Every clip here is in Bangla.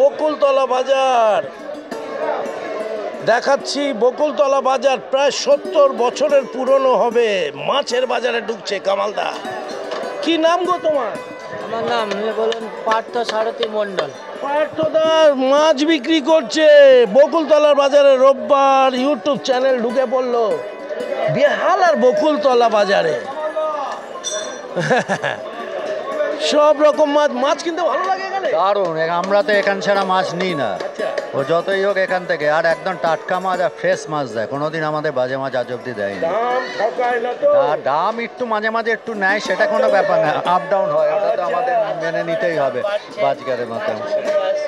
বকুলতলা বাজার দেখাচ্ছি। বকুলতলা বাজার প্রায় 70 বছরের পুরনো হবে। মাছের বাজারে ঢুকছে কামালদা। কি নাম গো তোমার? আমার নাম বলেন পার্থ সারথী মণ্ডল। পার্থদা মাছ বিক্রি করছে বকুলতলার বাজারে। রোববার ইউটিউব চ্যানেল ঢুকে পড়লো বেহাল আর বকুলতলা বাজারে। সব রকম মাছ কিনতে ভালো লাগে এখানে। দারুণ, আমরা তো এখান ছাড়া মাছ নিই না। ও যতই হোক এখান থেকে, আর একদম টাটকা মাছ আর ফ্রেশ মাছ দেয়। কোনোদিন আমাদের বাজে মাছ আজ অব্দি দেয়নি। দাম ঠকায় না তো? আর দাম একটু মাঝে মাঝে একটু নেয়, সেটা কোনো ব্যাপার না। আপ ডাউন হয়, ওটা তো আমাদের মেনে নিতেই হবে বাজারের মতো।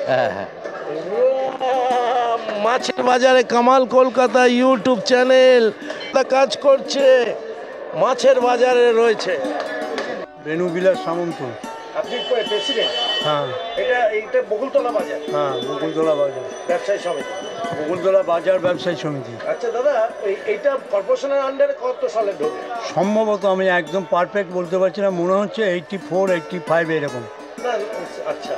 হ্যাঁ হ্যাঁ, মাছের বাজারে কামাল কলকাতা ইউটিউব চ্যানেল কাজ করছে। মাছের বাজারে রয়েছে বেনু বিলাস সামন্ত। আপনি প্রেসিডেন্ট? হ্যাঁ। এটা বকুলতলা বাজার? হ্যাঁ, বকুলতলা বাজার ব্যবসায়ী সমিতি। বকুলতলা বাজার ব্যবসায়ী সমিতি। আচ্ছা দাদা, এইটা কর্পোরেশনের আন্ডারে কত সালে ঢোকে? সম্ভবত আমি একদম পারফেক্ট বলতে পারছি না, মনে হচ্ছে 84, 85 এরকম। না আচ্ছা,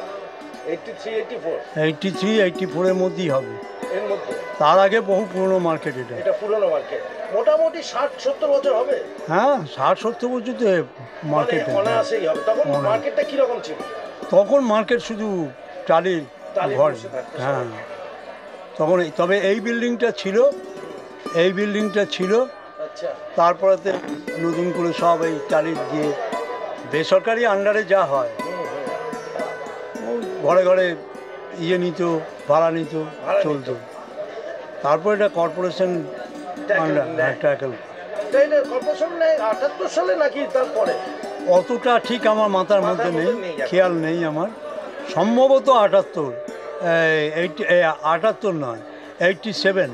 83, 84? 83, 84 এর মধ্যেই হবে। এর মধ্যে? তার আগে বহু পুরনো মার্কেট এটা। এটা পুরনো মার্কেট, মোটামুটি 60-70 বছর হবে। হ্যাঁ, 60-70 বছর তো মার্কেট। অনায়াসেই হবে। তখন মার্কেটটা কিরকম ছিল? তখন মার্কেট শুধু টালির ঘর। হ্যাঁ, তখন তবে এই বিল্ডিংটা ছিল। আচ্ছা। তারপরেতে নতুন করে সব এই টালির দিয়ে বেসরকারি আন্ডারে যা হয়, ঘরে ঘরে নিত, ভাড়া নিত, চলতো। তারপর এটা কর্পোরেশন ট্যাকেল। কর্পোরেশন 78 সালে নাকি তারপরে? অতটা ঠিক আমার মাথার মধ্যে নেই, খেয়াল নেই আমার। সম্ভবত 78, 78 নয়, 87,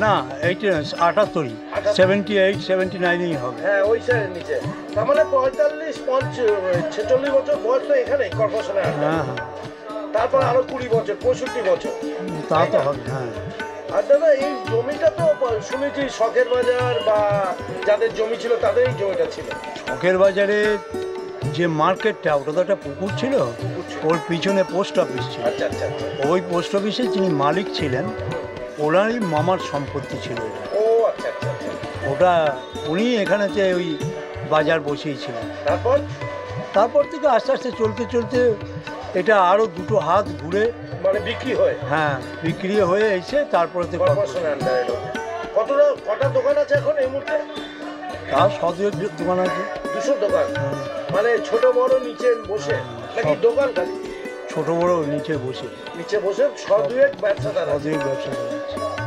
না 78, 78, 79ই হবে। হ্যাঁ, ওই সাইডের নিচে। তার মানে 45-46 বছর বয়স তো এখানে কর্পোরেশনে। হ্যাঁ হ্যাঁ, তারপর আরো 20 বছর, 65 বছর তা তো হবে। হ্যাঁ। আর দাদা, এই জমিটা তো শুনেছি শখের বাজার বা যাদের জমি ছিল তাদের এই জমিটা ছিল। শখের বাজারে যে মার্কেটটা, ওটা তো একটা পুকুর ছিল, ওর পিছনে পোস্ট অফিস ছিল। আচ্ছা আচ্ছা আচ্ছা। ওই পোস্ট অফিসে যিনি মালিক ছিলেন, ওনারই মামার সম্পত্তি ছিল। ও আচ্ছা আচ্ছা আচ্ছা। ওটা উনি এখানে ওই বাজার বসিয়েছিলেন। তারপর থেকে আস্তে আস্তে চলতে এটা আরো দুটো হাত ঘুরে মানে বিক্রি হয়। হ্যাঁ, বিক্রি হয়ে এসে তারপরে কটা দোকান আছে এখন এই মুহূর্তে? তার 100 দোকান আছে। 200 দোকান? মানে ছোট বড় নিচে বসে নাকি দোকান? ছোট বড় নিচে বসে 100-2 ব্যবসাদার আছে।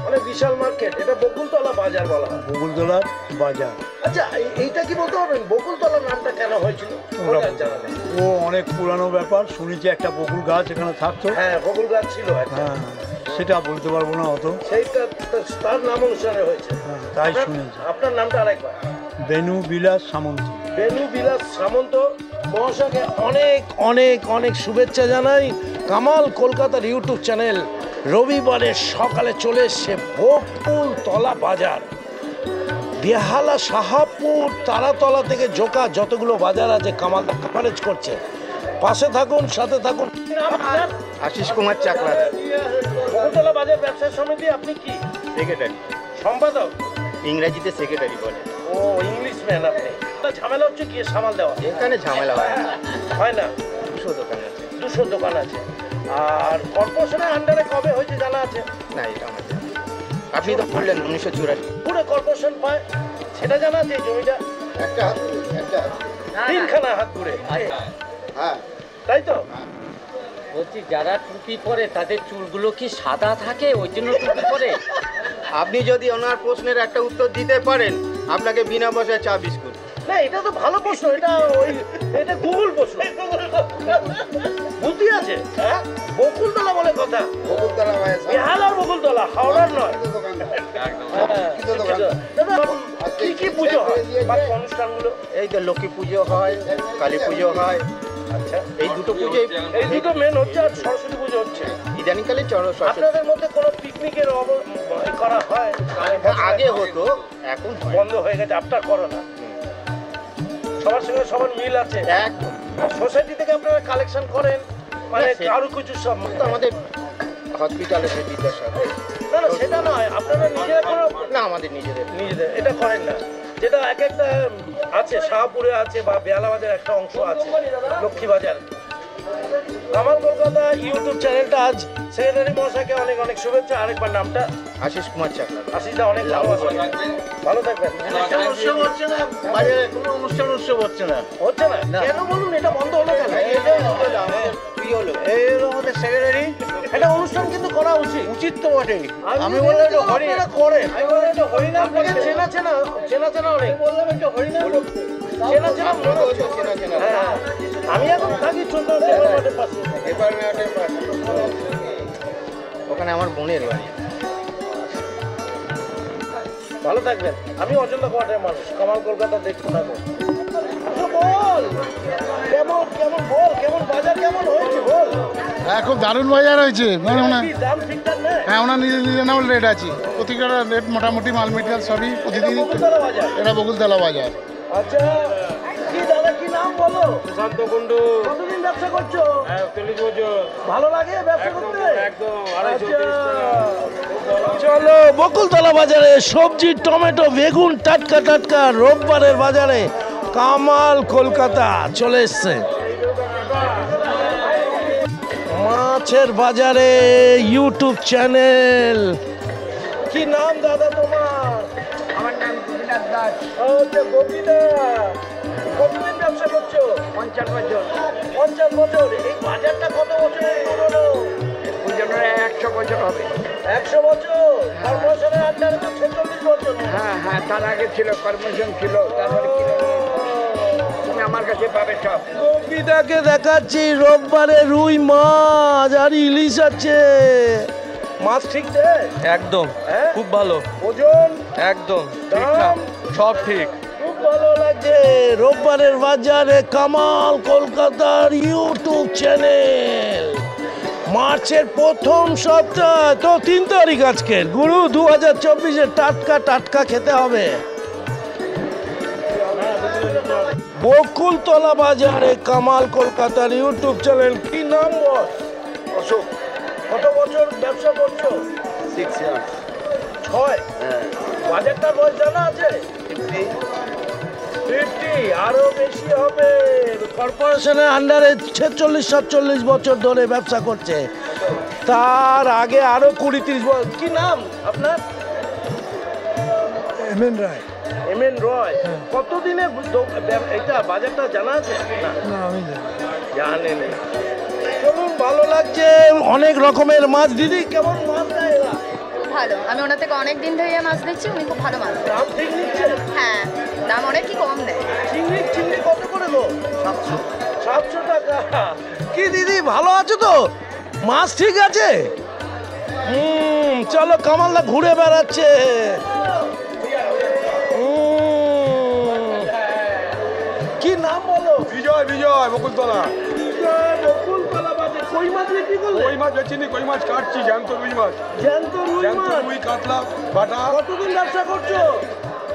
মানে বিশাল মার্কেট। এটা বকুলতলা বাজার বলা হয়। বকুলতলার বাজার। আচ্ছা, এইটা কি বলতে পারবেন বকুলতলার নামটা কেন হয়েছিল? ও অনেক পুরানো ব্যাপার, শুনেছি একটা বকুল গাছ এখানে থাকতো। হ্যাঁ, বকুল গাছ ছিল। হ্যাঁ, সেটা বলতে পারবো না অত। সেইটা তার নাম অনুসারে হয়েছে। তাই শুনেছি। আপনার নামটা আরেকবার? বেনু বিলাস সামন্ত। বেনু বিলাস সামন্ত মহাশয়কে অনেক অনেক অনেক শুভেচ্ছা জানাই। কামাল কলকাতার ইউটিউব চ্যানেল রবিবারের সকালে চলে এসছে বকুলতলা বাজার। বেহালা, শাহাপুর, তারাতলা থেকে জোকা যতগুলো বাজার আছে কামাল কভারেজ করছে। পাশে থাকুন, সাথে থাকুন। আশিস কুমার চাকলা। বকুলতলা বাজার ব্যবসা সমিতি আপনি কি সেক্রেটারি? সম্পাদক? ইংরেজিতে সেক্রেটারি বলে। ও, ইংলিশ ম্যান আপনি। ঝামেলা হচ্ছে কি সামাল দেওয়া? এখানে ঝামেলা হয় না। 200 দোকান আছে। 200 দোকান আছে। আর কর্পোরেশনের আন্ডারে কবে হয়েছে জানা আছে? না, এটা আমাদের। আপনি তো বললেন 1984। পুরো কর্পোরেশন পায় সেটা জানা আছে? জমিটা তিনখানা হাত ঘুরে। হ্যাঁ, তাই তো? বলছি, যারা টুপি পরে তাদের চুলগুলো কি সাদা থাকে, ওই জন্য টুপি পরে? আপনি যদি ওনার প্রশ্নের একটা উত্তর দিতে পারেন, আপনাকে বিনা পয়সায় চা বিস্কুট। না, এটা তো ভালো প্রশ্ন। এটা গুগল প্রশ্ন। বুদ্ধি আছে। হ্যাঁ, বকুলতলা বলে কথা। বকুলতলা বেহালার বকুলতলা, হাওড়ার নয়। কি কি পুজো হয় অনুষ্ঠানগুলো? এই তো লক্ষ্মী পুজো হয়, কালী পুজো হয়। আচ্ছা, এই দুটো পুজোই, এই দুটো মেন হচ্ছে। আর সরস্বতী পুজো হচ্ছে ইদানিংকালে। আপনাদের মধ্যে কোনো পিকনিকের করা হয়? আগে হতো, এখন বন্ধ হয়ে গেছে। আপনার করো না? সবার সঙ্গে সবার মিল আছে? একদম। সোসাইটি থেকে আপনারা কালেকশন করেন মানে হ্যাঁ, আরো কিছু সব তো আমাদের হসপিটালে সে বিদ্যাসাগর। না না সেটা নয়, আপনারা নিজেরা কোনো না, আমাদের নিজেদের। নিজেদের এটা করেন না, যেটা এক একটা আছে, শাহপুরে আছে বা বেয়ালাবাজার একটা অংশ আছে, লক্ষ্মীবাজার। কামাল কলকাতা ইউটিউব চ্যানেলটা আজ সেক্রেটারি মহাশয়কে অনেক অনেক শুভেচ্ছা। আরেকবার নামটা? আশিস কুমার চাকলা। আশিসদা অনেক ভালো আছেন, ভালো থাকবেন। উৎসব হচ্ছে না বাজারে, কোনো অনুষ্ঠান উৎসব হচ্ছে না। হচ্ছে না কেন বলুন, এটা বন্ধ হলো কেন? এই হলো আমাদের সেক্রেটারি। এটা অনুষ্ঠান কিন্তু করা উচিত। উচিত তো বটেই। আমি বললাম একটু হরিনাম করেন, আমি বললাম একটু হরিনাম আপনাকে চেনা চেনা চেনা চেনা অনেক বললাম একটু হরিনাম করতে। চেনা চেনা মনে হচ্ছে। চেনা চেনা। হ্যাঁ, আমি এখন থাকি চন্দ্র মাঠের পাশে। পেপার ম্যাটের পাশে। ওখানে আমার বোনের বাড়ি। ভালো থাকবেন। আমি অজন্তা কোয়ার্টারের মানুষ, কামাল কলকাতা দেখতে থাকো। বল কেমন কেমন বল, কেমন বাজার কেমন হয়েছে বল। হ্যাঁ, খুব দারুণ বাজার হয়েছে। মানে কি দাম ঠিকঠাক নেই? হ্যাঁ, ওনার রিজনেবল রেট আছে। প্রতিটা রেট মোটামুটি মাল মেটেরিয়াল সবই প্রতিদিন। বকুলতলা বাজার। এটা বকুলতলা বাজার। আচ্ছা, কি দাদা কি নাম বলো? সুশান্ত কুন্ডু। কতদিন ব্যবসা করছো? 40 বছর। ভালো লাগে ব্যবসা করতে? একদম 250 আচ্ছা। চলো বকুলতলা বাজারে সবজি, টমেটো, বেগুন টাটকা টাটকা রোববারের বাজারে কামাল কলকাতা চলে এসছে। মাছের বাজারে ইউটিউব চ্যানেল। কি নাম দাদা তোমার? আমার নাম গোপীনাথ দাস। আচ্ছা গোপীদা, কতদিন ব্যবসা করছো? 50 বছর। 50 বছর। এই বাজারটা কত বছরের পুরনো? ওই জন্য 100 বছর হবে। 100 বছর। কর্পোরেশনের আন্ডারে তো 46 বছর। হ্যাঁ হ্যাঁ, তার আগে ছিল কর্মোশন ছিল, তারপরে তুমি আমার কাছে পাবে সব। গোপীদাকে দেখাচ্ছি রোববারে রুই মাছ আর ইলিশ আছে। মাছ ঠিক আছে? একদম হ্যাঁ? খুব ভালো, ওজন একদম দাম? ঠিকঠাক, সব ঠিক। খুব ভালো লাগছে। রোববারের বাজারে কামাল কলকাতার ইউটিউব চ্যানেল। মার্চের প্রথম সপ্তাহ তো 3 তারিখ আজকের, গুরু 2024-এর টাটকা টাটকা খেতে হবে। বকুলতলা বাজারে কামাল কলকাতার ইউটিউব চ্যানেল। কি নাম বস? অশোক। কত বছর ব্যবসা করছো? 6 ইয়ার্স। 6। বাজারটার বয়স জানা আছে? 50, আরো বেশি হবে। কর্পোরেশনের আন্ডারে 46-47 বছর ধরে ব্যবসা করছে। তার আগে আরো 20-30 বছর। কি নাম আপনার? এমএন রায়। এমএন রয়। কতদিনে এটা বাজারটা জানা আছে? না না, আমি জানেন। চলুন, ভালো লাগছে। অনেক রকমের মাছ। দিদি কেমন মাছ দেয় এরা? ভালো, আমি ওনার থেকে অনেক দিন ধরে মাছ দেখছি, উনি খুব ভালো মাছ দেন। দাম ঠিক নিচ্ছে? হ্যাঁ, দাম অনেকই কম নেয়। চিংড়ি কত করে গো? 700 টাকা। কি দিদি ভালো আছো তো? মাছ ঠিক আছে? চলো, কামালদা ঘুরে বেড়াচ্ছে। কি নাম বলো? বিজয় বিজয় বকুলতলা। বকুলতলা বাজার। কই মাছ বিক্রি করলে? কই মাছ বেচিনি, কই মাছ কাটছি, জ্যান্ত রুই মাছ। জ্যান্ত রুই জ্যান্ত মাছ। রুই, কাতলা, বাটা। কতদিন ব্যবসা করছো?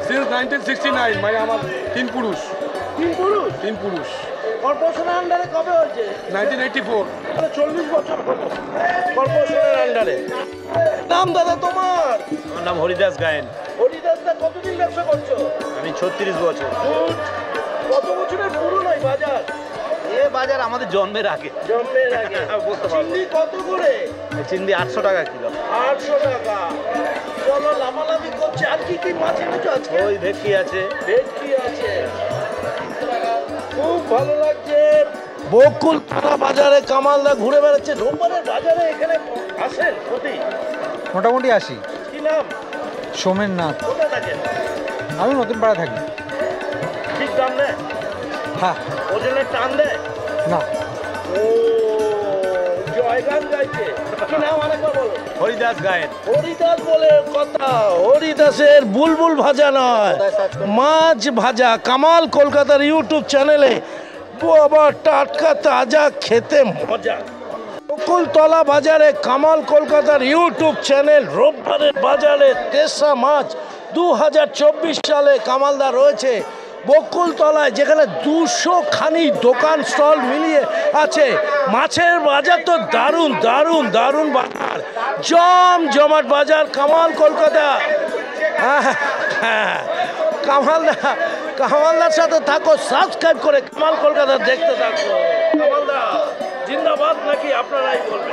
সিন্স 1969, মানে আমার 3 পুরুষ। 3 পুরুষ। 3 পুরুষ। কর্পোরেশনের আন্ডারে কবে হয়েছে? 1984। 40 বছর হলো কর্পোরেশনের আন্ডারে। নাম দাদা তোমার? আমার নাম হরিদাস গায়েন। হরিদাসদা কতদিন ব্যবসা করছো? আমি 36 বছর। Good. কত বছরের পুরনো এই বাজার? এ বাজার আমাদের জন্মের আগে। জন্মের আগে। বলতে পারবো। চিংড়ি কত করে? চিংড়ি 800 টাকা কিলো। 800 টাকা। চলো, লাফালাফি করছে। আর কি কি মাছ এনেছো আজকে? ওই ভেটকি আছে। ভেটকি আছে। খুব ভালো লাগছে। বকুলতলা বাজারে কামালদা ঘুরে বেড়াচ্ছে। রোববারের বাজারে এখানে আসেন প্রতি? মোটামুটি আসি। কি নাম? সোমেন নাথ। কোথায় থাকেন? আমি নতুন পাড়া থাকি। ঠিক দাম নেয়? হ্যাঁ। ওজনের টান দেয়? না। ও, জয়গান গাইছে। কি নাম আরেকবার বলো? হরিদাস গায়েন। হরিদাস বলে কথা। হরিদাসের বুলবুল ভাজা নয়, মাছ ভাজা। কামাল কলকাতার ইউটিউব চ্যানেলে বাবা টাটকা তাজা, খেতে মজা। বকুলতলা বাজারে কামাল কলকাতার ইউটিউব চ্যানেল। রোববারের বাজারে তেসরা মার্চ 2024 সালে কামালদা রয়েছে বকুলতলায়, যেখানে 200 খানি দোকান স্টল মিলিয়ে আছে। মাছের বাজার তো দারুণ দারুণ দারুণ বাজার, জমজমাট বাজার, কামাল কলকাতা। কামালদার সাথে থাকো, সাবস্ক্রাইব করে কামাল কলকাতা দেখতে থাকো। কামালদা জিন্দাবাদ নাকি আপনারাই বলবেন?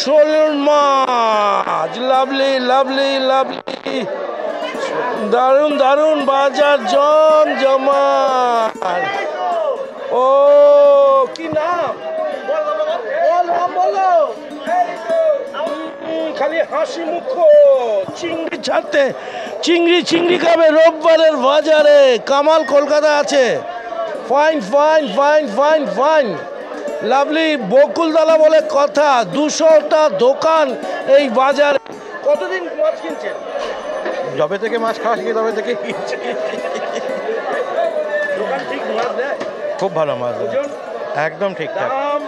শোল মাছ, লাভলি লাভলি লাভলি, দারুণ দারুণ বাজার, জমজমাট। ও কি নাম? বলো। খালি হাসি মুখ, চিংড়ি ছাড়তে, চিংড়ি খাবে রোববারের বাজারে। কামাল কলকাতা আছে। Fine fine fine fine fine, lovely. Bakultala বলে কথা, 200টা দোকান এই বাজারে। কতদিন মাছ কিনছেন? যবে থেকে মাছ খাওয়া শিখি তবে থেকে কিনছি। দোকান ঠিক মাছ দেয়? খুব ভালো মাছ দেয়। ওজন? একদম ঠিকঠাক, দাম?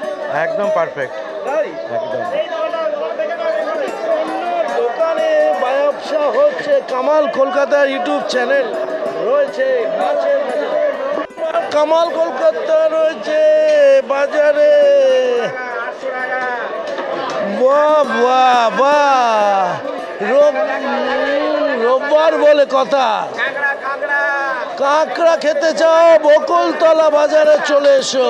একদম পারফেক্ট, তাই? একদম। দোকানে ব্যবসা হচ্ছে। কামাল কলকাতার ইউটিউব চ্যানেল রয়েছে, মাছের বাজার। কামাল কলকাতা রয়েছে বাজারে। বাহ বাহ বাহ, রোববার বলে কথা। কাঁকড়া খেতে চাও? বকুলতলা বাজারে চলে এসো।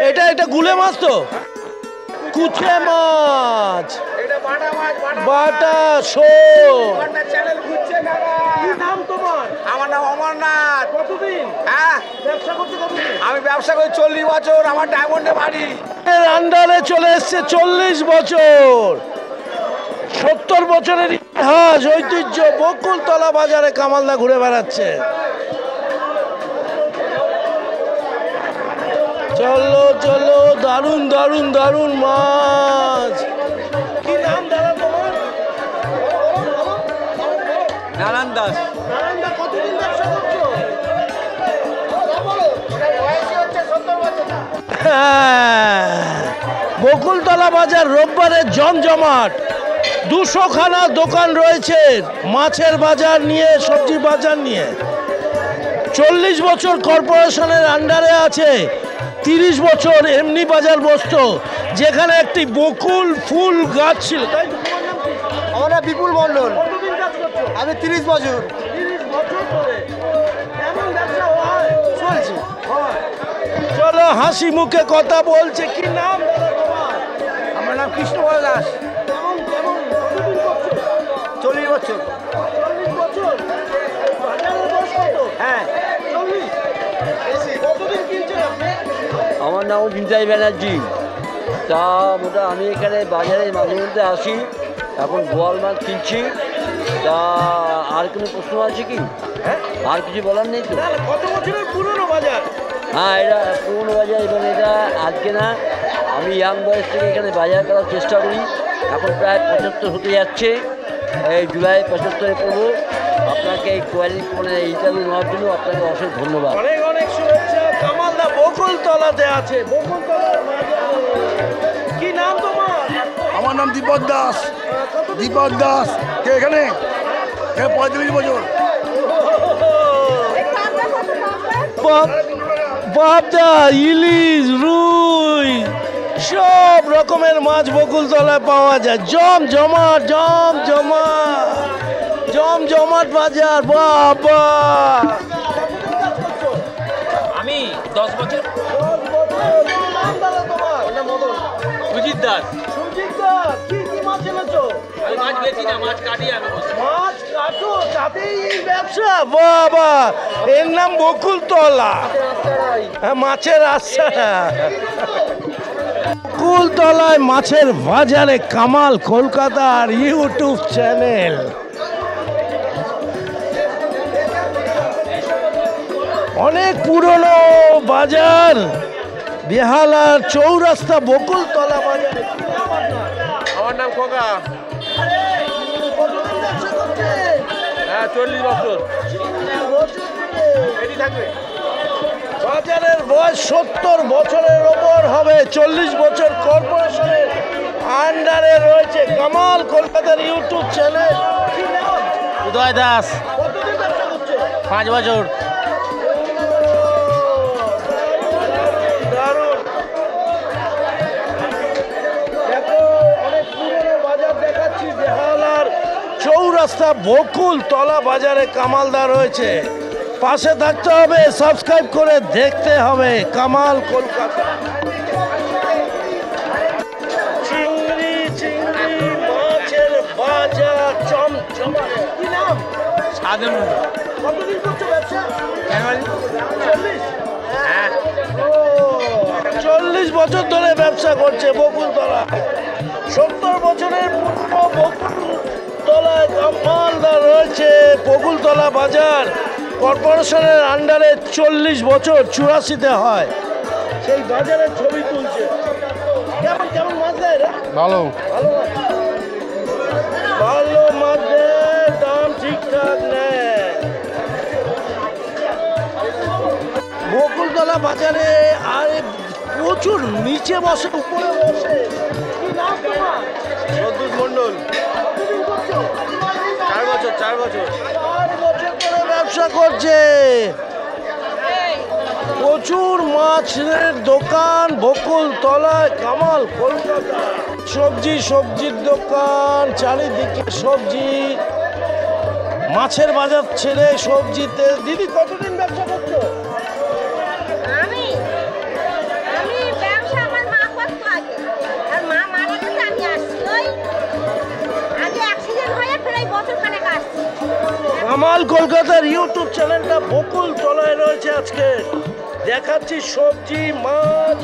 এটা গুলে মাছ তো? কুচে মাছ, বাটা, শোল। কি নাম তোমার? আমার নাম অমরনাথ। কতদিন হ্যাঁ, ব্যবসা করছো? কতদিন? আমি ব্যবসা করি 40 বছর। আমার ডায়মন্ডে বাড়ি। এর আন্ডারে চলে এসছে 40 বছর, 70 বছরের ইতিহাস, ঐতিহ্য। বকুলতলা বাজারে কামালদা ঘুরে বেড়াচ্ছে। চলো চলো, দারুণ দারুণ দারুণ মাছ। কি নাম দাদা তোমার? নারায়ণ দাস। নারায়ণদা, কতদিন ব্যবসা করছো? বকুলতলা বাজার রোববারে জমজমাট, 200 খানা দোকান রয়েছে মাছের বাজার নিয়ে, সবজি বাজার নিয়ে। 40 বছর কর্পোরেশনের আন্ডারে আছে, 30 বছর এমনি বাজার বসতো, যেখানে একটি বকুল ফুল গাছ ছিল। তাই তো? তোমার নাম কি? আমার নাম বিপুল মণ্ডল। কতদিন কাজ করছো? আমি 30 বছর 30 বছর ধরে। কেমন ব্যবসা হয়? চলছি। হয়। চলো, হাসি মুখে কথা বলছে। কি নাম দাদা তোমার? আমার নাম কৃষ্ণবল দাস। কেমন কেমন কতদিন করছো? 40 বছর। 40 বছর। বাজারের বয়স কত? হ্যাঁ। 40। কতদিন কিনছেন আপনি? আমার নাম বিজয় ব্যানার্জি। তা মোটা আমি এখানে বাজারে মাঝে মধ্যে আসি, এখন বোয়াল মাছ কিনছি। তা আর কোনো প্রশ্ন আছে কি? হ্যাঁ? আর কিছু বলার নেই তো? না, না, কত বছরের পুরনো বাজার? হ্যাঁ, এটা পুরোনো বাজার, এবং এটা আজকে না, আমি ইয়াং বয়স থেকে এখানে বাজার করার চেষ্টা করি। এখন প্রায় 75 হতে যাচ্ছে। এই জুলাই 75-এ পড়বো। আপনাকে এই কোয়ালিটি মানে ইন্টারভিউ নেওয়ার জন্য আপনাকে অশেষ ধন্যবাদ। অনেক অনেক শুভেচ্ছা। কামালদা বকুলতলাতে আছে, বকুলতলার বাজারে। কি নাম তোমার? আমার নাম দীপক দাস। কতদিন দীপক দাস। কে এখানে? 35 বছর। পাবদা, ইলিশ, রুই, সব রকমের মাছ বকুলতলায় পাওয়া যায়। জমজমাট বাজার। বাবা, আমি 10 বছর। সুজিত দাস। সুজিত দাস, কি কি মাছ এনেছো? আমি মাছ বেচি না, মাছ কাটি আমি। মাছ কাটো, তাতেই এই ব্যবসা? বাবা, এর নাম বকুলতলা। হ্যাঁ, মাছের আশা। বকুলতলায় মাছের বাজারে কামাল কলকাতার ইউটিউব চ্যানেল। অনেক পুরনো বাজার, বেহালার চৌরাস্তা, বকুলতলা বাজারে। আমার নাম খোকা। হ্যাঁ, 40 বছর। এটি থাকবে। বাজারের বয়স 70 বছরের ওপর হবে। 40 বছর কর্পোরেশনের আন্ডারে রয়েছে। কামাল কলকাতার ইউটিউব চ্যানেল। কি নাম? উদয় দাস কতদিন ব্যবসা করছো? 5 বছর। দারুণ। দেখো অনেক পুরনো বাজার দেখাচ্ছি, বেহালার চৌরাস্তা বকুল তলা বাজারে কামালদার রয়েছে। পাশে থাকতে হবে, সাবস্ক্রাইব করে দেখতে হবে কামাল কলকাতা। চিংড়ি চিংড়ি মাছের বাজার চমচমারে। কি নাম? কতদিন করছো ব্যবসা? 40? হ্যাঁ। ও, 40 বছর ধরে ব্যবসা করছে বকুলতলা। 70 বছরের পুরনো বকুলতলায় কামালদার রয়েছে। বকুলতলা বাজার কর্পোরেশনের আন্ডারে 40 বছর 84-তে হয়। সেই বাজারের ছবি তুলছে। কেমন কেমন মাছ দেয় রে? ভালো। ভালো মাছ। ভালো মাছের দাম ঠিকঠাক নেয়। বকুলতলা বাজারে আর প্রচুর নিচে বসে উপরে বসে। কি নাম তোমার? সদ্দুর মণ্ডল। কতদিন করছো? 4 বছর 4 বছর। 4 বছর ধরে ব্যবসা করছে। প্রচুর মাছের দোকান বকুলতলায় কামাল কলকাতা। সবজির দোকান, চারিদিকে সবজি, মাছের বাজার ছেড়ে সবজিতে। দিদি কতদিন ব্যবসা করছো? আমি ব্যবসা আমার মা করতো আগে, আর মা মারা গেছে, আমি আসছি ওই আগে অ্যাক্সিডেন্ট হয়ে প্রায় বছরখানেক আসছি। কামাল কলকাতার ইউটিউব চ্যানেলটা বকুলতলায় রয়েছে। আজকে দেখাচ্ছি সবজি মাছ,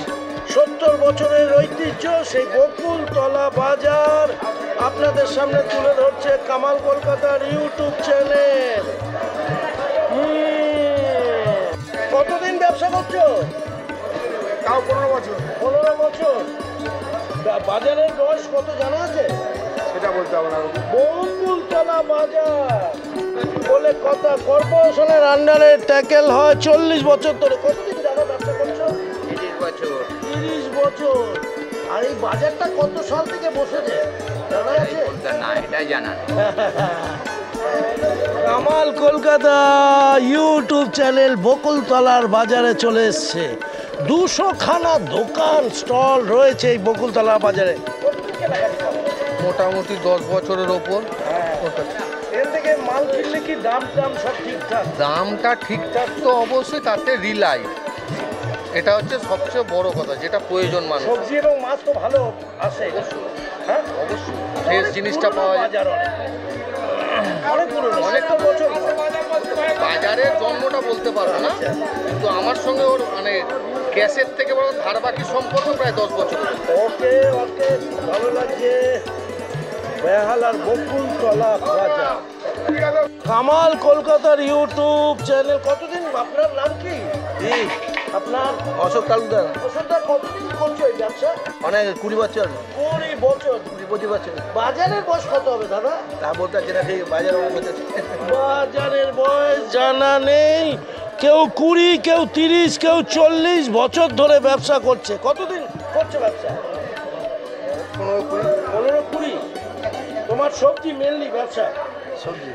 70 বছরের ঐতিহ্য সেই বকুলতলা বাজার আপনাদের সামনে তুলে ধরছে কামাল কলকাতার ইউটিউব চ্যানেল। কতদিন ব্যবসা করছো? তাও 15 বছর। 15 বছর। বাজারের বয়স কত জানা আছে? সেটা বলতে হবে না। বকুলতলা বাজার বলে কথা। কর্পোরেশনের আন্ডারে ট্যাকেল হয় 40 বছর ধরে। কতদিন দাদা ব্যবসা করছো? 30 বছর। 30 বছর। আর এই বাজারটা কত সাল থেকে বসেছে জানা আছে? না, এটাই জানা নেই। কামাল কলকাতা ইউটিউব চ্যানেল বকুলতলার বাজারে চলে এসছে। 200 খানা দোকান স্টল রয়েছে এই বকুলতলা বাজারে। মোটামুটি 10 বছরের ওপর। এখান থেকে মাল কিনলে কি দাম সব ঠিকঠাক? দামটা ঠিকঠাক তো অবশ্যই, তাতে রিলাই, এটা হচ্ছে সবচেয়ে বড় কথা, যেটা প্রয়োজন মানুষ। সবজি এবং মাছ তো ভালো আসে। হ্যাঁ অবশ্যই ফ্রেশ জিনিসটা পাওয়া যায়। বাজার অনেক পুরনো, অনেকটা বছর। বাজারের জন্মটা বলতে পারবো না, কিন্তু আমার সঙ্গে ওর মানে গ্যাসের থেকে বড় ধার বাকি সম্পর্ক প্রায় 10 বছর। ওকে ওকে, ভালো লাগছে। বেহালার বকুলতলা বাজার। কামাল কলকাতার ইউটিউব চ্যানেল। কতদিন? আপনার নাম কি? আপনার? অশোক তালুকদার। অশোকদা কতদিন করছো এই ব্যবসা? অনেক 20 বছর। 20 বছর। 25 বছর। বাজারের বয়স কত হবে দাদা? তা বলতে পারছি না, ঠিক বাজার বাজারের বয়স জানা নেই। কেউ 20, কেউ 30, কেউ 40 বছর ধরে ব্যবসা করছে। কতদিন করছে ব্যবসা? 15-20। তোমার সবজি মেনলি ব্যবসা? সবজি।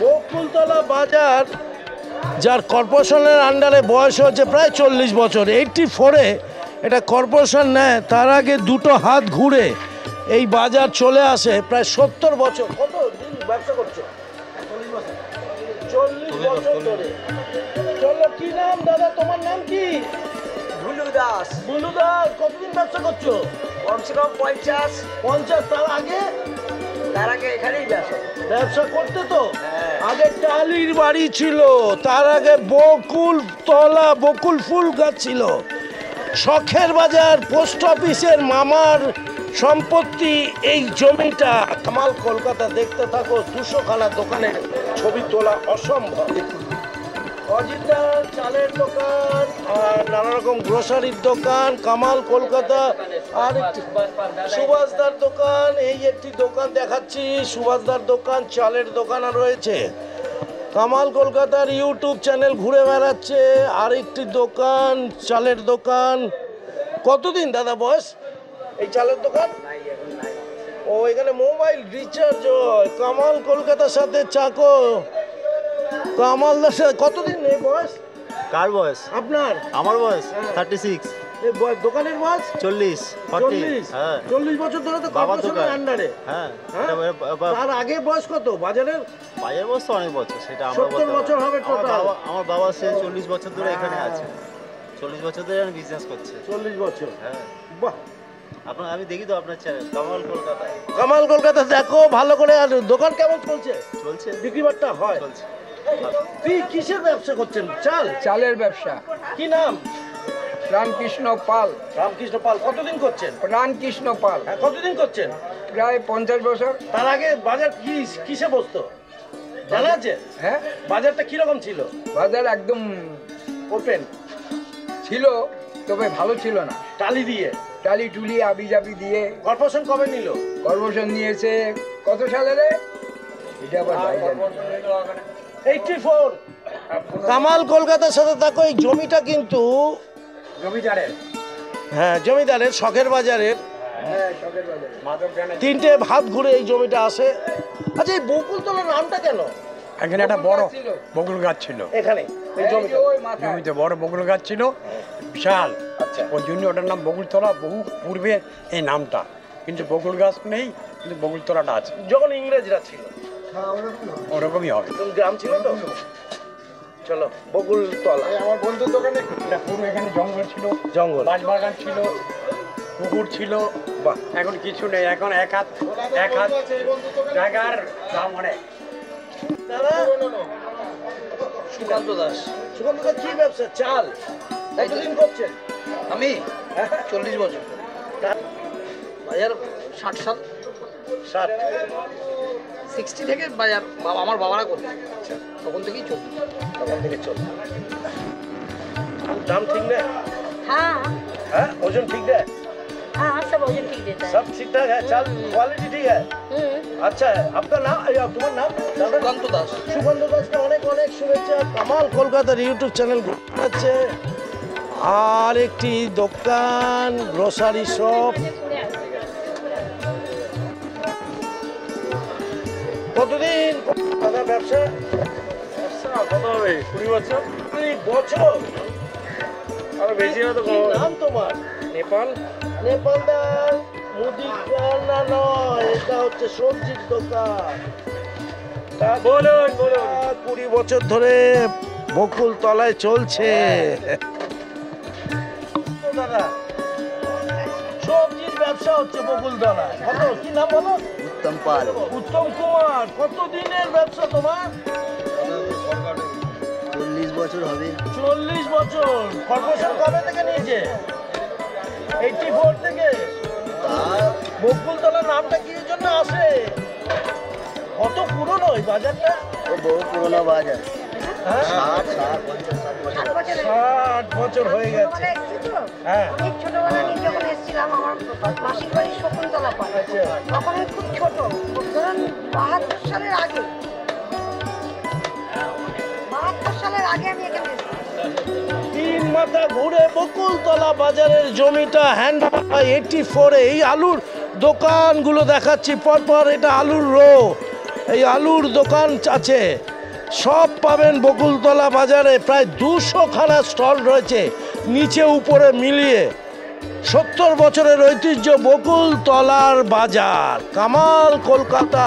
বকুলতলা বাজার যার কর্পোরেশনের আন্ডারে বয়স হচ্ছে প্রায় 40 বছর। 84-এ এটা কর্পোরেশন নেয়, তার আগে দুটো হাত ঘুরে এই বাজার চলে আসে প্রায় 70 বছর। কত দিন ব্যবসা করছো? 40 বছর ধরে। চলো, কি নাম দাদা? তোমার নাম কি? ভুলু দাস। বুলু দাস। কতদিন ব্যবসা করছো? কমসে কম 50। 50। তার আগে এখানেই ব্যবসা করতে তো? আগে টালির বাড়ি ছিল, তার আগে বকুল ফুল গাছ ছিল। শখের বাজার পোস্ট অফিসের মামার সম্পত্তি এই জমিটা। কামাল কলকাতা দেখতে থাকো। 200 খানা দোকানের ছবি তোলা অসম্ভব। অজিতার চালের দোকান আর নানা রকম গ্রোসারির দোকান কামাল কলকাতা। আর একটি সুভাষদার দোকান। এই একটি দোকান দেখাচ্ছি, সুভাষদার দোকান, চালের দোকান রয়েছে। কামাল কলকাতার ইউটিউব চ্যানেল ঘুরে বেড়াচ্ছে। আরেকটি দোকান, চালের দোকান। কতদিন দাদা বয়স এই চালের দোকান? ও ও এখানে মোবাইল রিচার্জ হয়। কামাল কলকাতার সাথে চাকো। কামালদার সাথে কতদিন নেই বয়স? কার বয়স? আপনার? আমার বয়স 36। দোকানের বয়স 40 40। হ্যাঁ 40 বছর ধরে তো বাবার কর্পোরেশনের দোকান। আন্ডারে। হ্যাঁ তার আগে বয়স কত বাজারের? বাজার বয়স তো অনেক বছর, সেটা আমরা 70 বছর হবে টোটাল। আমার বাবা সে 40 বছর ধরে এখানে আছে। 40 বছর ধরে আমি বিজনেস করছি। 40 বছর। হ্যাঁ বাহ। আমি দেখি তো আপনার চ্যানেল কামাল কলকাতা। কামাল কলকাতা দেখো ভালো করে। আর দোকান কেমন চলছে? চলছে, বিক্রি বাট্টা হয়? চলছে। তুই কিসের ব্যবসা করছেন? চালের ব্যবসা। কি নাম? রামকৃষ্ণ পাল। রামকৃষ্ণ পাল। কতদিন করছেন? রামকৃষ্ণ পাল। কতদিন করছেন? প্রায় 50 বছর। তার আগে বাজার কিসে বসতো জানা আছে? হ্যাঁ বাজারটা কিরকম ছিল? বাজার একদম ওপেন ছিল, তবে ভালো ছিল না। টালি দিয়ে টালি টুলি আবি জাবি দিয়ে। কর্পোরেশন কবে নিল? কর্পোরেশন নিয়েছে কত সালে রে? এটা আবার 84। কামাল কলকাতার সাথে থাকো। এই জমিটা কিন্তু জমিদারের। হ্যাঁ জমিদারের, শখের বাজারের। হ্যাঁ শখের বাজার। 3টে ভাত ঘুরে এই জমিটা আসে। আচ্ছা এই বকুলতলার নামটা কেন? এখানে একটা বড় বকুল গাছ ছিল। এখানে এই জমিতে বড় বকুল গাছ ছিল, বিশাল। আচ্ছা ওই জন্য ওটার নাম বকুলতলা। বহু পূর্বে এই নামটা, কিন্তু বকুল গাছ নেই, কিন্তু বকুলতলাটা আছে। যখন ইংরেজরা ছিল ওরকমই হবে। গ্রাম ছিল তো। চলো বকুলতলা। আমার বন্ধুর দোকানে পুরো এখানে জঙ্গল ছিল, জঙ্গল, বাঁশবাগান ছিল, পুকুর ছিল। বাহ। এখন কিছু নেই, এখন এক হাত জায়গার দাম অনেক। দাদা সুকান্ত দাস। সুকান্ত দাস কি ব্যবসা? চাল। কতদিন করছেন? আমি 40 বছর। বাজার 60 সাল। 60 থেকে বাজার আমার বাবারা করতো, তখন থেকেই চলতো। তখন থেকে চলছে। দাম ठीक है? हाँ हाँ वजन ठीक है? हाँ सब वजन ठीक देता है। सब ठीक ठाक है। चाल क्वालिटी ठीक है? अच्छा है। आपका नाम? तुम्हार नाम? সুকান্ত দাস। সুকান্ত দাসকে অনেক অনেক শুভেচ্ছা। কামাল কলকাতার ইউটিউব চ্যানেল আছে। আর একটি দোকান, গ্রোসারি শপ। কতদিন দাদা ব্যবসা? কত হবে? 20 বছর। 20 বছর? আর বেশি হয়তো। কি নাম তোমার? নেপাল। নেপালদার মুদিখানা নয়, এটা হচ্ছে সবজির দোকান। বলুন 20 বছর ধরে বকুল তলায় চলছে। দাদা সবজির ব্যবসা হচ্ছে বকুল তলায়। কত কি নাম বলো? উত্তম পাল। উত্তম কুমার। কতদিনের ব্যবসা তোমার? 40 বছর হবে। 40 বছর। কর্পোরেশন কবে থেকে নিয়েছে? 84 থেকে। বকুলতলা নামটা কি জন্য আসে? কত পুরনো এই বাজারটা? বহু পুরনো বাজার। 60 বছর হয়ে গেছে। হ্যাঁ অনেক ছোটবেলা নিয়ে যখন এসেছিলাম আমার মাসির বাড়ি শকুন্তলা পাড়া, তখন আমি খুব ছোট, ধরুন 72 সালের আগে। 72 সালের আগে আমি এখানে এসেছি। 3 মাথা ঘুরে বকুলতলা বাজারের জমিটা হ্যান্ড 84। এই আলুর দোকানগুলো দেখাচ্ছি পরপর। এটা আলুর রো, এই আলুর দোকান আছে। সব পাবেন বকুলতলা বাজারে। প্রায় 200 খানা স্টল রয়েছে নিচে উপরে মিলিয়ে। 70 বছরের ঐতিহ্য বকুলতলার বাজার। কামাল কলকাতা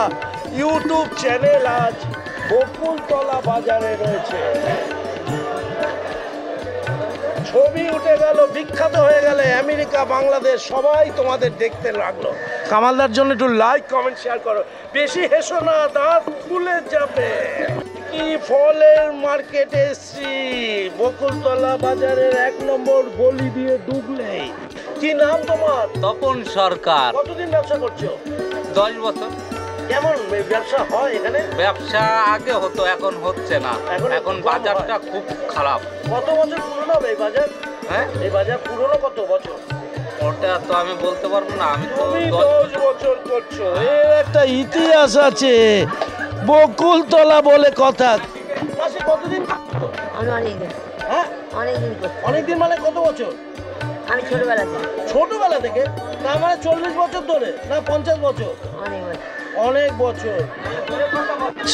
ইউটিউব চ্যানেল আজ বকুলতলা বাজারে রয়েছে। ছবি উঠে গেল, বিখ্যাত হয়ে গেলে আমেরিকা, বাংলাদেশ সবাই তোমাদের দেখতে লাগলো। কামালদার জন্য একটু লাইক কমেন্ট শেয়ার করো। বেশি হেসো না, দাঁত খুলে যাবে। কি ফলের মার্কেটে এসছি বকুলতলা বাজারের 1 নম্বর গলি দিয়ে ঢুকলেই। কি নাম তোমার? তপন সরকার। কতদিন ব্যবসা করছো? 10 বছর। কেমন ব্যবসা হয় এখানে? ব্যবসা আগে হতো, এখন হচ্ছে না। এখন বাজারটা খুব খারাপ। কত বছর পুরনো এই বাজার? হ্যাঁ এই বাজার পুরনো কত বছর? ওটা তো আমি বলতে পারবো না। আমি তো 10 বছর করছো। এর একটা ইতিহাস আছে বকুলতলা বলে কথা। মাসে কতদিন? আমি অনেকদিন। হ্যাঁ অনেকদিন করছি। অনেকদিন মানে কত বছর? আমি ছোটবেলা থেকে। ছোটবেলা থেকে? তার মানে 40 বছর ধরে না 50 বছর? অনেক বছর।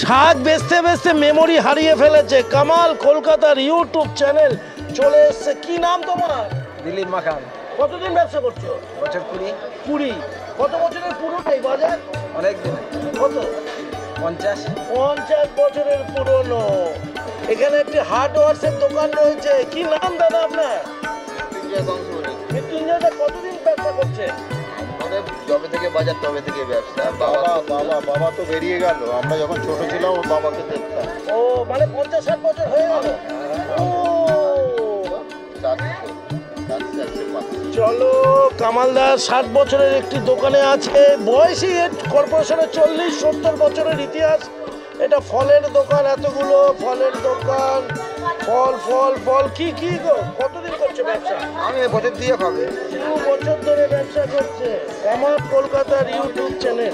শাক বেচতে বেচতে মেমোরি হারিয়ে ফেলেছে। কামাল কলকাতার ইউটিউব চ্যানেল চলে এসছে। কি নাম তোমার? দিলীপ মাখান। কতদিন ব্যবসা করছো? বছর 20। 20। কত বছরের পুরনো এই বাজার? অনেক দিন। কত? 50। 50 বছরের পুরনো। এখানে একটি হার্ডওয়ার্সের দোকান রয়েছে। কি নাম দাদা আপনার? মৃত্যুঞ্জয়। কতদিন ব্যবসা করছে? যবে থেকে বাজার তবে থেকে ব্যবসা। বাবা তো বেরিয়ে গেল, আমরা যখন ছোট ছিলাম ওর বাবাকে দেখতাম। ও মানে 50-60 বছর হয়ে গেল। ও চলো, কামালদার 60 বছরের একটি দোকানে আছে। বয়সী কর্পোরেশনের 40-70 বছরের ইতিহাস। এটা ফলের দোকান, এতগুলো ফলের দোকান। ফল ফল ফল কি কি গো? কতদিন করছে ব্যবসা? আমি বছর 2 হবে। 2 বছর ধরে ব্যবসা করছে। কামাল কলকাতার ইউটিউব চ্যানেল।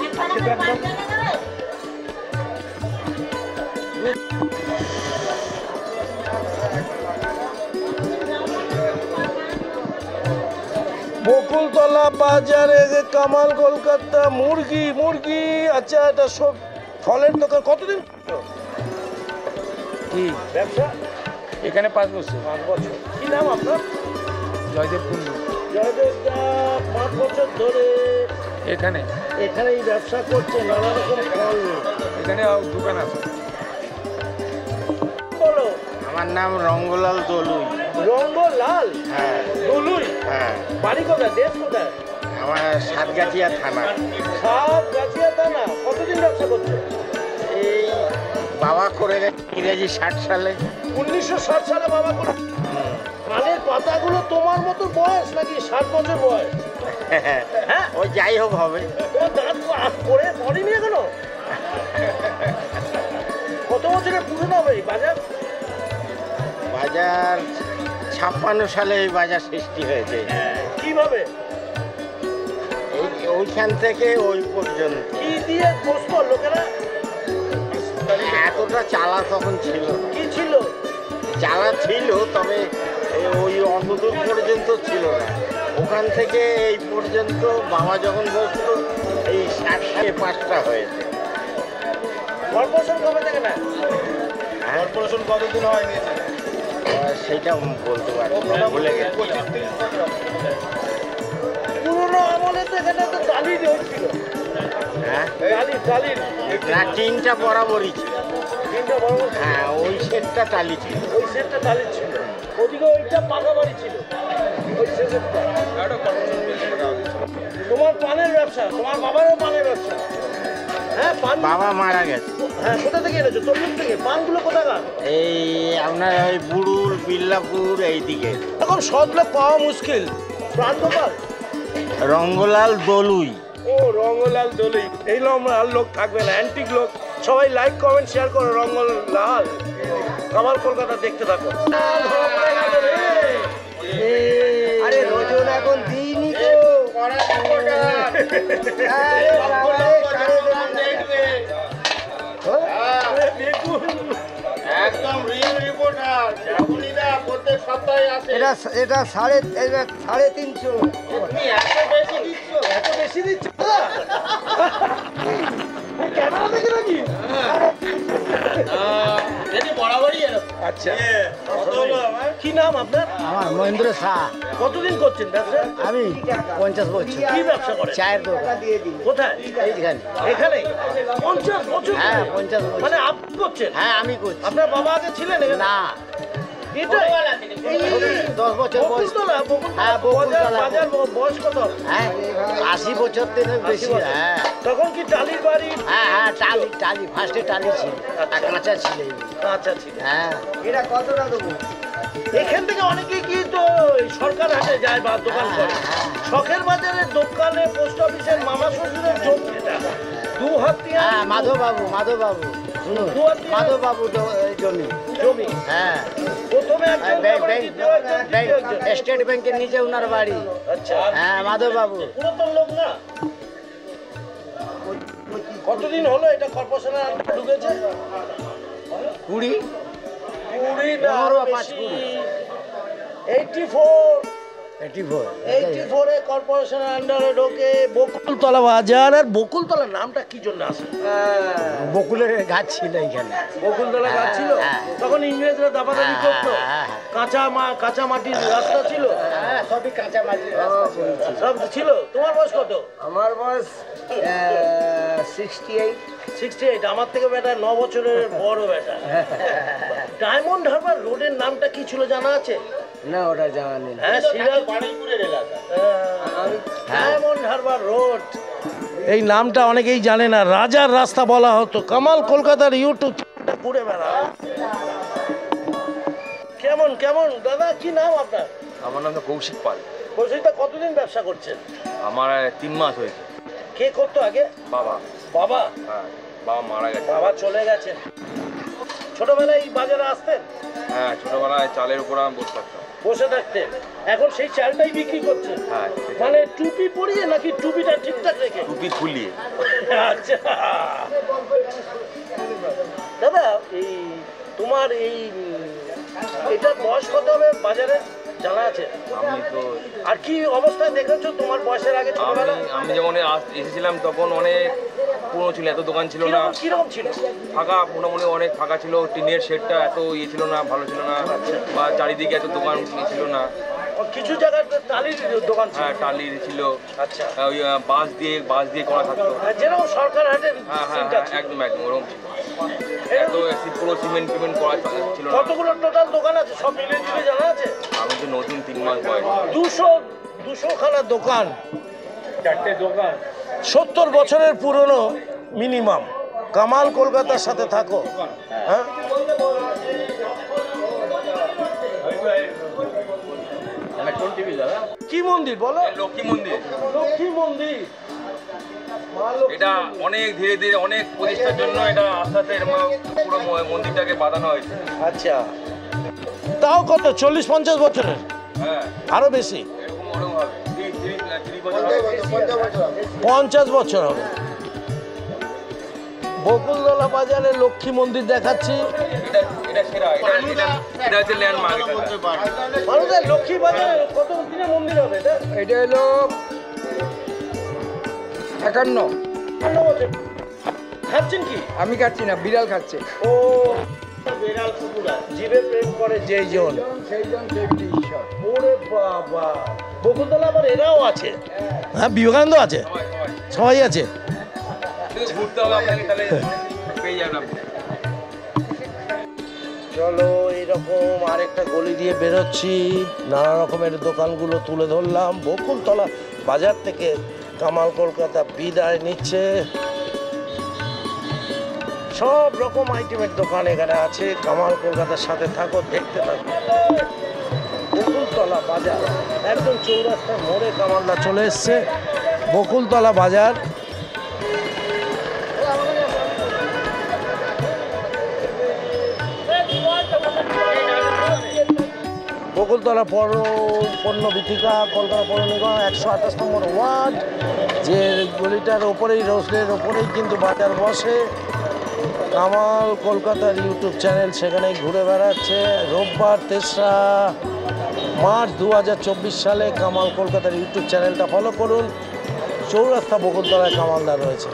বকুলতলা বাজারে কামাল কলকাতা। মুরগি মুরগি। আচ্ছা, এটা সব ফলের দোকান। কতদিন কি ব্যবসা? এখানে 5 বছর। 5 বছর। কি নাম আপনার? জয়দেব কুন্ডু। জয়দেবদা 5 বছর ধরে এখানেই ব্যবসা করছে। নানা রকম ফল। এখানে দোকান আছে। বলো। আমার নাম রঙ্গলাল দলুই। রঙ্গলাল? হ্যাঁ। দলুই? হ্যাঁ। বাড়ি কোথায়? দেশ কোথায়? আমার সাতগাছিয়া থানা। সাতগাছিয়া থানা। কতদিন ব্যবসা করছে? এই বাবা করে গেছে ইংরেজি 60 সালে। 1960 সালে বাবা করে। কানের পাতাগুলো তোমার মতো বয়স নাকি? 60 বছর বয়স? হ্যাঁ, ওই যাই হোক হবে। তোমার দাঁত করে পড়েনি এখনো? কত বছরের পুরনো হবে এই বাজার? বাজার 56 সালে এই বাজার সৃষ্টি হয়েছে। কিভাবে? ওইখান থেকে ওই পর্যন্ত। কি দিয়ে বসতো লোকেরা? এতটা চালা তখন ছিল। কি ছিল? চালা ছিল, তবে ওই অতদূর পর্যন্ত ছিল না। ওখান থেকে এই পর্যন্ত বাবা যখন বসতো এই 60 সালে 5টা হয়েছে। কর্পোরেশন কবে থেকে না? কর্পোরেশন কতদিন হয়নি সেটা বলতে পারবো না, ভুলে গেছি। পুরোনো আমলে তো এখানে তো টালির হচ্ছিল। হ্যাঁ, টালির না, টিনটা বরাবরই ছিল। তিনটা বড় বড়। হ্যাঁ, ওই সেটটা টালি ছিল। ওই সেটটা টালির ছিল। ওদিকে ওইটা পাকা বাড়ি ছিল। ওই সেটটা। তোমার পানের ব্যবসা? তোমার বাবারও পানের ব্যবসা? হ্যাঁ, পান। বাবা মারা গেছে। হ্যাঁ, কোথা থেকে এনেছো? তরমুজ থেকে? পানগুলো কোথাকার? এই আপনার ওই বুড়ুল বিল্লাপুর এইদিকে। এখন সদলোক পাওয়া মুশকিল। প্রান্তপাল? রঙ্গলাল দলুই। ও, রঙ্গলাল দলুই। এই আর লোক থাকবে না, অ্যান্টিক লোক। সবাই লাইক কমেন্ট শেয়ার করো। রঙ্গলাল কামাল কলকাতা দেখতে থাকো। আরে রোজন এখন দিইনি তো। একদম রিয়েল রিপোর্টার। জাগুনিদা প্রত্যেক সপ্তাহে আসে। এটা 350। তুমি এত বেশি দিচ্ছ? এত বেশি দিচ্ছ? ক্যামেরা দেখে নাকি? বরাবরই আচ্ছা। কি নাম আপনার? আমার মহেন্দ্র শাহ। কতদিন করছেন ব্যবসা? আমি 50 বছর। কি ব্যবসা করেন? চায়ের দোকান। কোথায়? এইখানে। এখানে? 50 বছর? হ্যাঁ, 50 বছর। মানে আপনি করছেন? হ্যাঁ, আমি করছি। আপনার বাবা আগে ছিলেন এখানে? না, এটাই? এই 10 বছর বয়স। বকুলতলা? হ্যাঁ, বকুলতলা। বাজার বয়স কত? হ্যাঁ, 80 বছর থেকে বেশি। হ্যাঁ তখন কি টালির বাড়ি? হ্যাঁ হ্যাঁ, টালি ফার্স্টে টালি ছিল। আর কাঁচা ছিল। আচ্ছা ছিল। হ্যাঁ। এটা কতটা দেবো? এখান থেকে অনেকে কি তো এই সরকার হাটে যায় বা দোকান করে। শখের বাজারের দোকানে পোস্ট অফিসের মামা শ্বশুরের জমি এটা। 2 হাত দিয়ে। হ্যাঁ, মাধববাবু শুনুন, মাধববাবু জমি। হ্যাঁ, প্রথমে একজন স্টেট ব্যাংকের নিচে উনার বাড়ি। আচ্ছা। হ্যাঁ, মাধববাবু। পুরাতন লোক না? কতদিন হলো এটা কর্পোরেশনে ঢুকেছে? 20 না, 15 বেশি। 84 84 কর্পোরেশনের আন্ডারে ঢোকে বকুলতলা বাজার। আর বকুলতলার নামটা কি জন্য আসে? বকুলের গাছ ছিল এখানে। বকুলতলা গাছ ছিল, তখন ইংরেজরা দাবাদাবি করতো। কাঁচা মাটির রাস্তা ছিল, সবই কাঁচা মাটির রাস্তা সব ছিল। তোমার বয়স কত? আমার বয়স 68। আমার থেকে বেটা 9 বছরের বড় বেটা। ডায়মন্ড হারবার রোডের নামটা কি ছিল জানা আছে? না, ওটা জানা নেই। হ্যাঁ, বারুইপুরের এলাকা ডায়মন্ড হারবার রোড। এই নামটা অনেকেই জানে না। রাজার রাস্তা বলা হতো। কামাল কলকাতার ইউটিউব ঘুরে বেড়া। কেমন কেমন দাদা, কি নাম আপনার? আমার নাম কৌশিক পাল। কৌশিকদা, কতদিন ব্যবসা করছেন? আমার 3 মাস হয়েছে। কে করতো আগে? বাবা। বাবা? হ্যাঁ, বাবা মারা গেছে। বাবা চলে গেছেন। ছোটবেলায় এই বাজারে আসতেন? হ্যাঁ, ছোটবেলায় চালের উপর আমি বসে থাকতেন। এখন সেই চালটাই বিক্রি করছেন? হ্যাঁ। মানে টুপি পরিয়ে নাকি টুপিটা ঠিকঠাক রেখে? টুপি খুলিয়ে। আচ্ছা দাদা, এই তোমার এটার বয়স কত হবে বাজারে জানা আছে? আমি তো আর কি অবস্থায় দেখেছো তোমার বয়সের আগে ছোটবেলা? আমি যখন এসেছিলাম তখন অনেক পুরো ছিল, এত দোকান ছিল না। কিরকম ছিল? ফাঁকা, মোটামুটি অনেক ফাঁকা ছিল। টিনের শেডটা এত ছিল না, ভালো ছিল না। বা চারিদিকে এত দোকান ছিল না। কিছু জায়গায় টালির দোকান ছিল। হ্যাঁ, টালির ছিল। আচ্ছা। ওই বাঁশ দিয়ে করা থাকতো। যেরকম সরকার হাটের একদম ওরকম ছিল। এত পুরো সিমেন্ট করা ছিল না। কতগুলো টোটাল দোকান আছে সব মিলে মিলে জানা আছে? আমি তো নতুন 3 মাস বয়স। 200 খানা দোকান, 4টে দোকান, 70 বছরের পুরনো মিনিমাম। কামাল কলকাতার সাথে থাকো। হ্যাঁ, কি মন্দির বলো? লক্ষ্মী মন্দির। লক্ষ্মী মন্দির। এটা অনেক ধীরে ধীরে অনেক প্রতিষ্ঠার জন্য এটা আস্তে আস্তে পুরো মন্দিরটাকে বাঁধানো হয়েছে। আচ্ছা, তাও কত 40-50 বছরের? হ্যাঁ, আরো বেশি, এরকম ওরকম হবে। 50 বছর হবে। বকুলতলা বাজারে লক্ষ্মী মন্দির দেখাচ্ছি। এটা সেরা, এটা হচ্ছে ল্যান্ডমার্ক। মানুষের লক্ষ্মী বাজারে কত দিনের মন্দির হবে এটা? এটা হলো 51। খাচ্ছেন কি? আমি খাচ্ছি না, বিড়াল খাচ্ছে। ও, বিড়াল কুকুরা জীবে প্রেম করে যেই জন সেইজন ঈশ্বর। ওরে বাবা, বকুলতলা আবার এরাও আছে? হ্যাঁ, বিবেকানন্দ আছে, সবাই আছে। ঘুরতে হবে আপনাকে, তাহলে পেয়ে যাবেন আপনি। চলো, এইরকম আরেকটা গলি দিয়ে বেরোচ্ছি। নানা রকমের দোকানগুলো তুলে ধরলাম। বকুলতলা বাজার থেকে কামাল কলকাতা বিদায় নিচ্ছে। সব রকম আইটেমের দোকান এখানে আছে। কামাল কলকাতার সাথে থাকো, দেখতে থাকো। বকুলতলা বাজার একদম চৌরাস্তার মোড়ে কামালদা চলে এসছে। বকুলতলা বাজার। বকুলতলা পণ্য বিথিকা, কলকাতা পৌর নিগম 128 নম্বর ওয়ার্ড। যে গলিটার ওপরেই, রোডের ওপরেই কিন্তু বাজার বসে। কামাল কলকাতার ইউটিউব চ্যানেল সেখানেই ঘুরে বেড়াচ্ছে। রোববার 3রা মার্চ 2024 সালে কামাল কলকাতার ইউটিউব চ্যানেলটা ফলো করুন। চৌরাস্তা বকুলতলায় কামালদা রয়েছে,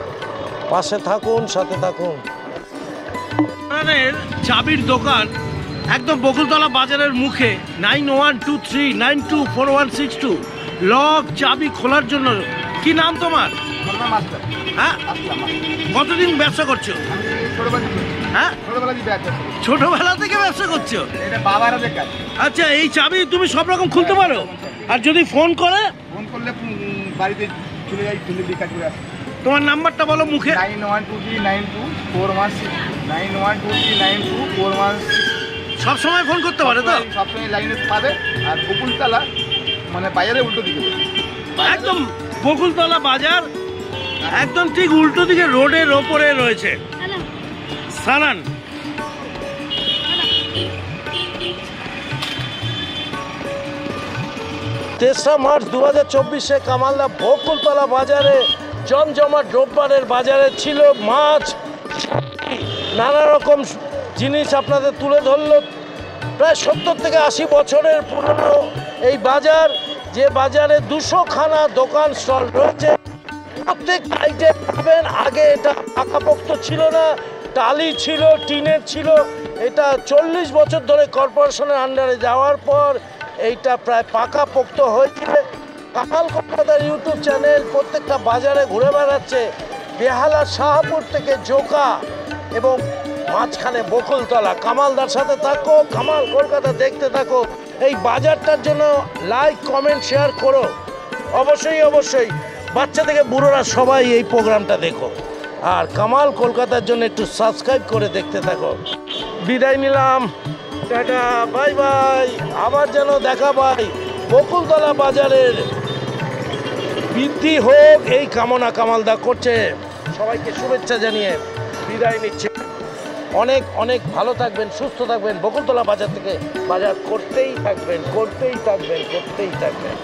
পাশে থাকুন, সাথে থাকুন। চাবির দোকান একদম বকুলতলা বাজারের মুখে। 9123924162 লক চাবি খোলার জন্য। কি নাম তোমার? হ্যাঁ, কতদিন ব্যবসা করছো? হ্যাঁ, ছোটবেলা থেকে ব্যবসা করছো? আচ্ছা, এই চাবি তুমি সব রকম খুলতে পারো? আর যদি ফোন করলে বাড়িতে চলে যাই, কাজ করে আসি। তোমার নাম্বারটা বলো মুখে। 91239241 91239241। সব সময় ফোন করতে পারে তো? সবসময় লাইনে পাবে। আর বকুলতলা মানে বাজারের উল্টো দিকে, একদম বকুলতলা বাজার একদম ঠিক উল্টো দিকে রোডের ওপরে রয়েছে। সানান। 3রা মার্চ 2024 কামালদা বকুলতলা বাজারে জমজমাট রোববারের বাজারে ছিল মাছ, নানা রকম জিনিস আপনাদের তুলে ধরল। প্রায় 70 থেকে 80 বছরের পুরনো এই বাজার। যে বাজারে 200খানা দোকান স্টল রয়েছে, প্রত্যেক আইটেম পাবেন। আগে এটা পাকাপোক্ত ছিল না, টালি ছিল, টিনের ছিল। এটা 40 বছর ধরে কর্পোরেশনের আন্ডারে যাওয়ার পর এইটা প্রায় পাকাপোক্ত হয়েছে। কামাল কলকাতার ইউটিউব চ্যানেল প্রত্যেকটা বাজারে ঘুরে বেড়াচ্ছে, বেহালা, শাহপুর থেকে জোকা এবং মাঝখানে বকুলতলা। কামালদার সাথে থাকো, কামাল কলকাতা দেখতে থাকো। এই বাজারটার জন্য লাইক, কমেন্ট, শেয়ার করো। অবশ্যই অবশ্যই বাচ্চা থেকে বুড়োরা সবাই এই প্রোগ্রামটা দেখো। আর কামাল কলকাতার জন্য একটু সাবস্ক্রাইব করে দেখতে থাকো। বিদায় নিলাম, টাটা, বাই বাই। আবার যেন দেখা পাই। বকুলতলা বাজারের বৃদ্ধি হোক এই কামনা কামালদা করছে। সবাইকে শুভেচ্ছা জানিয়ে বিদায় নিচ্ছে। অনেক অনেক ভালো থাকবেন, সুস্থ থাকবেন। বকুলতলা বাজার থেকে বাজার করতেই থাকবেন, করতেই থাকবেন, করতেই থাকবেন।